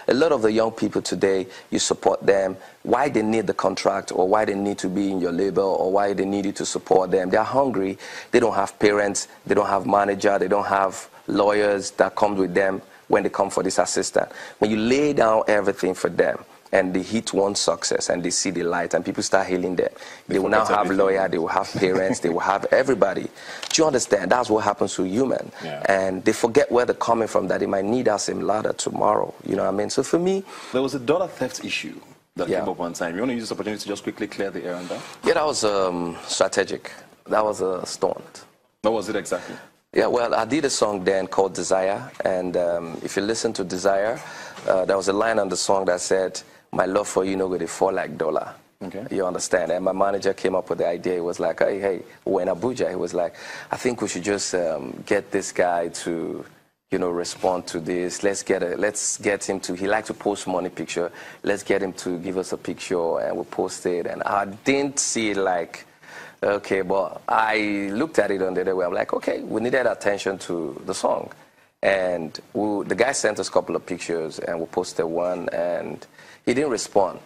A lot of the young people today, you support them, why they need the contract or why they need to be in your label or why they need you to support them. They're hungry. They don't have parents. They don't have manager. They don't have lawyers that come with them when they come for this assistant. When you lay down everything for them and they hit one success and they see the light and people start hailing them, they will now have lawyer, they will have parents, they will have everybody. Do you understand? That's what happens to human. Yeah. And they forget where they're coming from, that they might need us in ladder tomorrow. You know what I mean? So for me... There was a dollar theft issue that came up one time. You want to use this opportunity to just quickly clear the air on that? Yeah, that was strategic. That was a stunt. What was it exactly? Yeah, well, I did a song then called Desire, and if you listen to Desire, there was a line on the song that said, "My love for you no go dey fall like dollar." Okay. You understand? And my manager came up with the idea. He was like, hey, we're in Abuja. He was like, I think we should just get this guy to, you know, respond to this. Let's get him to, he likes to post money picture. Let's get him to give us a picture, and we post it. And I didn't see it like, okay, but I looked at it on the other way. I'm like, okay, we needed attention to the song. And the guy sent us a couple of pictures, and we posted one, and he didn't respond.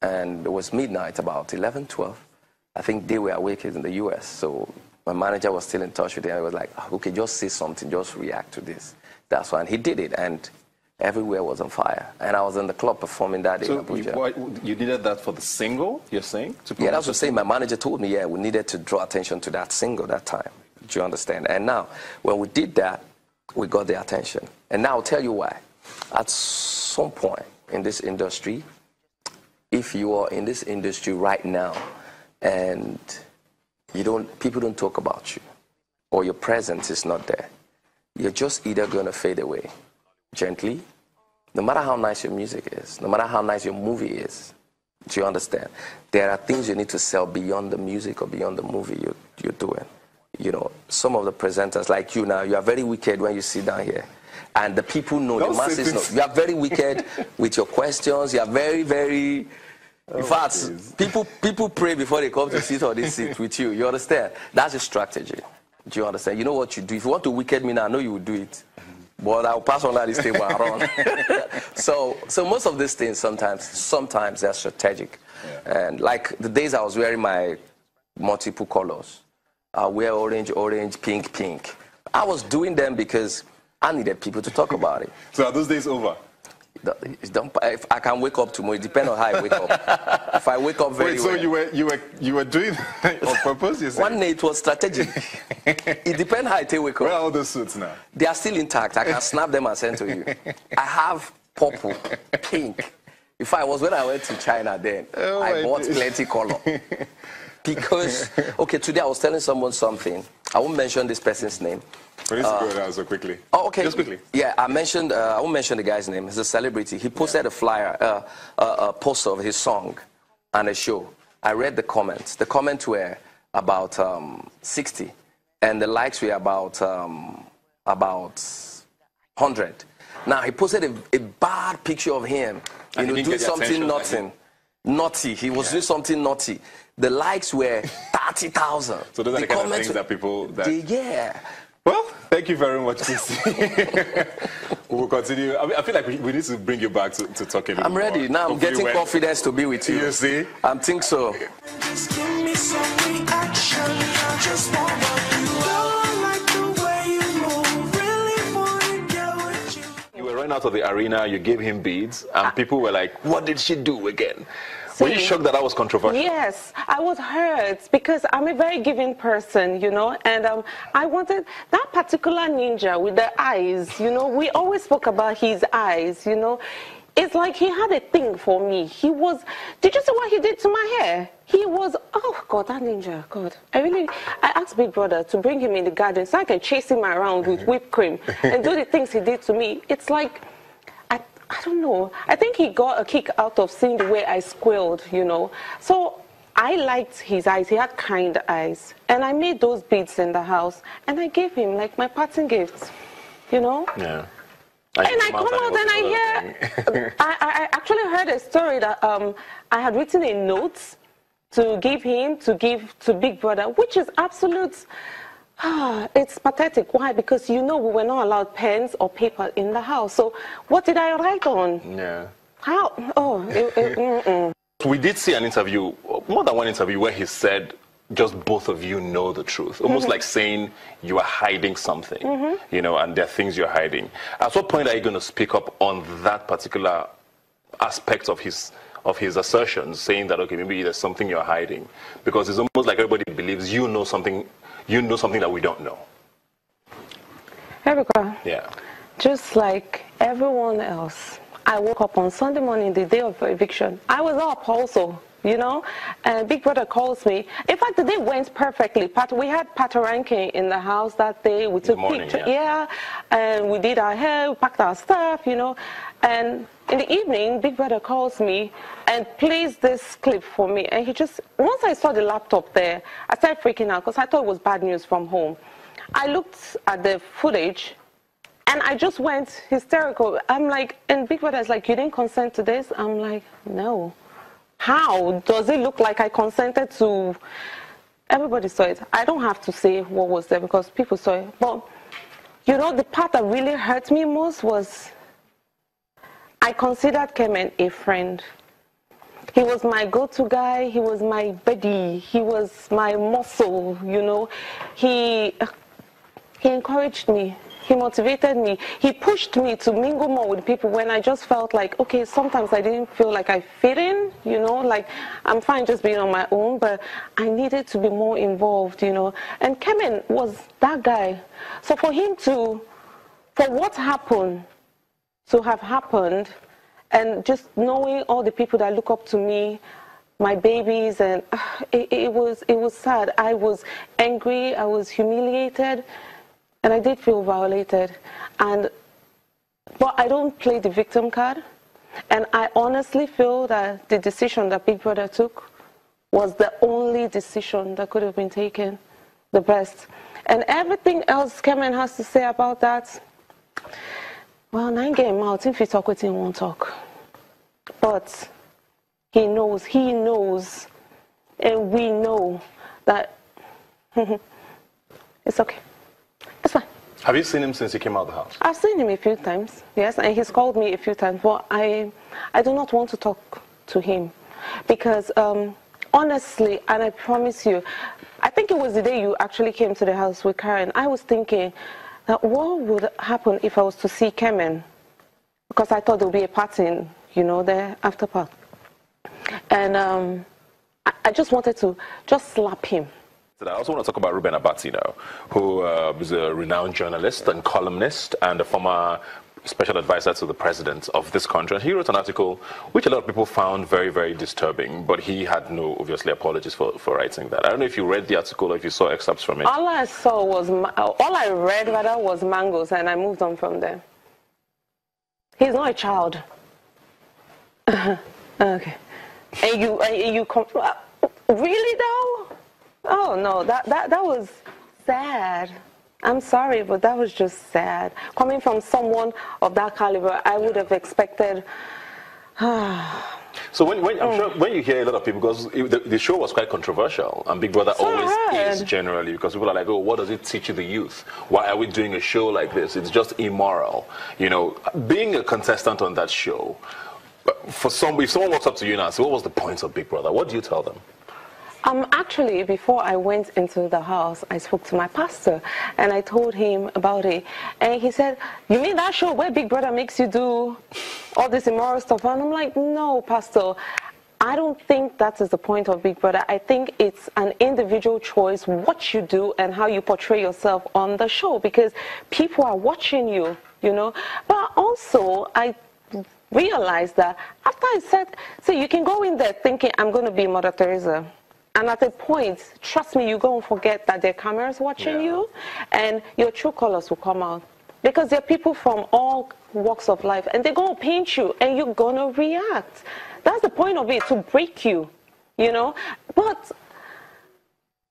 And it was midnight, about 11, 12. I think they were awake in the U.S., so my manager was still in touch with him. I was like, okay, just say something, just react to this. That's why. And he did it, and everywhere was on fire. And I was in the club performing that day in Abuja. You needed that for the single, you're saying? Yeah, that's what I'm saying. My manager told me, yeah, we needed to draw attention to that single that time. Do you understand? And now, when we did that, we got the attention. And now I'll tell you why. At some point in this industry, if you are in this industry right now and people don't talk about you or your presence is not there, you're just either going to fade away gently, no matter how nice your music is, no matter how nice your movie is. Do you understand? There are things you need to sell beyond the music or beyond the movie you're doing. You know, some of the presenters like you now, you are very wicked when you sit down here. And the people know, the masses know. You are very wicked with your questions. You are very, very... In fact, people pray before they come to sit on this seat with you. You understand? That's a strategy. Do you understand? You know what you do. If you want to wicked me now, I know you will do it. But I'll pass on that this table and run. So most of these things sometimes they're strategic. Yeah. And like the days I was wearing my multiple colors, I wear orange, pink, pink. I was doing them because I needed people to talk about it. So are those days over? If I can wake up tomorrow, it depends on how I wake up. If I wake up very well. So you were doing that on purpose? You One day it was strategic. It depends how I wake up. Where are all those suits now? They are still intact. I can snap them and send to you. I have purple, pink. In fact, when I went to China then, I bought plenty color. Because, okay, today I was telling someone something. I won't mention this person's name. We need to go down so quickly. Oh, okay. Just quickly. Yeah, I won't mention the guy's name. He's a celebrity. He posted a flyer, a poster of his song and a show. I read the comments. The comments were about 60, and the likes were about 100. Now, he posted a bad picture of him, you know, doing something naughty. He was doing something naughty. The likes were 30,000. So those are the kind of things that people... yeah. Well, thank you very much, Christy. We will continue. I feel like we need to bring you back to talk a bit more. I'm ready. Now I'm getting confidence to be with you. You see? I think so. Just give me some reaction. I just want the way you move. Really want to get with you. You were running out of the arena, you gave him beads, and people were like, what did she do again? Were you shocked that was controversial? Yes, I was hurt because I'm a very giving person, you know, and I wanted that particular ninja with the eyes, you know, we always spoke about his eyes, you know. It's like he had a thing for me. He was, did you see what he did to my hair? He was, oh God, that ninja, God. I asked Big Brother to bring him in the garden so I can chase him around with whipped cream and do the things he did to me. It's like, I don't know. I think he got a kick out of seeing the way I squealed, you know. So I liked his eyes. He had kind eyes. And I made those beads in the house. And I gave him, like, my parting gifts, you know. Yeah. And I come out and I hear... I actually heard a story that I had written a note to give him, to give to Big Brother, which is absolute... It's pathetic. Why? Because we were not allowed pens or paper in the house. So what did I write on? Yeah. How? Oh, We did see an interview, more than one interview, where he said just both of you know the truth. Almost like saying you are hiding something, and there are things you're hiding. At what point are you going to speak up on that particular aspect of his assertions, saying that, okay, maybe there's something you're hiding? Because it's almost like everybody believes you know something that we don't know. Erica, Yeah. just like everyone else, I woke up on Sunday morning, the day of eviction. I was up also, and Big Brother calls me. In fact, the day went perfectly. We had Patoranking in the house that day. We took pictures, and we did our hair, we packed our stuff, And in the evening, Big Brother calls me and plays this clip for me. And once I saw the laptop there, I started freaking out because I thought it was bad news from home. I looked at the footage, and I just went hysterical. I'm like, and Big Brother is like, you didn't consent to this? I'm like, no. How does it look like I consented to? Everybody saw it. I don't have to say what was there because people saw it. But, the part that really hurt me most was I considered Kemen a friend. He was my go-to guy. He was my buddy. He was my muscle, He encouraged me. He motivated me. He pushed me to mingle more with people when I just felt like, okay, sometimes I didn't feel like I fit in, like I'm fine just being on my own, but I needed to be more involved, And Kemen was that guy. So for what happened to have happened, and just knowing all the people that look up to me, my babies, and it was sad. I was angry. I was humiliated. And I did feel violated. But I don't play the victim card. And I honestly feel that the decision that Big Brother took was the only decision that could have been taken, the best. And everything else Kemen has to say about that, well, now I'm getting out. If you talk with him, won't talk. But he knows, and we know that it's okay. It's fine. Have you seen him since he came out of the house? I've seen him a few times, yes, and he's called me a few times, but I do not want to talk to him because honestly, and I promise you, I think it was the day you actually came to the house with Karen, I was thinking that what would happen if I was to see Kemen, because I thought there would be a party, the after part. And I just wanted to just slap him. I also want to talk about Rubbin who is a renowned journalist and columnist and a former special advisor to the president of this country. And he wrote an article which a lot of people found very, very disturbing, but he had no, obviously, apologies for writing that. I don't know if you read the article or if you saw excerpts from it. All I read was mangoes, and I moved on from there. He's not a child. Okay. And you really though? Oh no, that was sad. I'm sorry, but that was just sad. Coming from someone of that caliber, I would have expected. So I'm sure when you hear a lot of people, because the show was quite controversial, and Big Brother always is generally, because people are like, oh, what does it teach you the youth? Why are we doing a show like this? It's just immoral. Being a contestant on that show, if someone walks up to you now and says, what was the point of Big Brother? What do you tell them? Actually, before I went into the house, I spoke to my pastor, and I told him about it. And he said, you mean that show where Big Brother makes you do all this immoral stuff? And I'm like, no, Pastor, I don't think that is the point of Big Brother. I think it's an individual choice what you do and how you portray yourself on the show, because people are watching you, But also, I realized that after I said, so you can go in there thinking, I'm going to be Mother Teresa. And at a point, trust me, you're going to forget that there are cameras watching you, and your true colors will come out. Because there are people from all walks of life, and they're going to paint you, and you're going to react. That's the point of it, to break you, But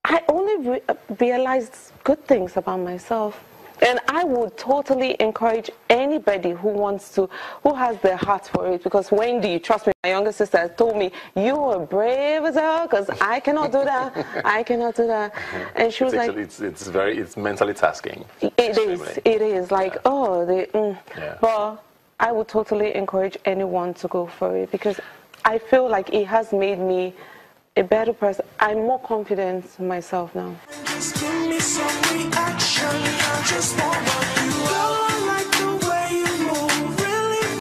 I only realized good things about myself. And I would totally encourage anybody who has their heart for it. Because Wendy, trust me, my younger sister told me, you are brave as hell, because I cannot do that. I cannot do that. And she was it's mentally tasking. It is like, But I would totally encourage anyone to go for it, because I feel like it has made me a better person. I'm more confident in myself now. Just give me some reaction. I just want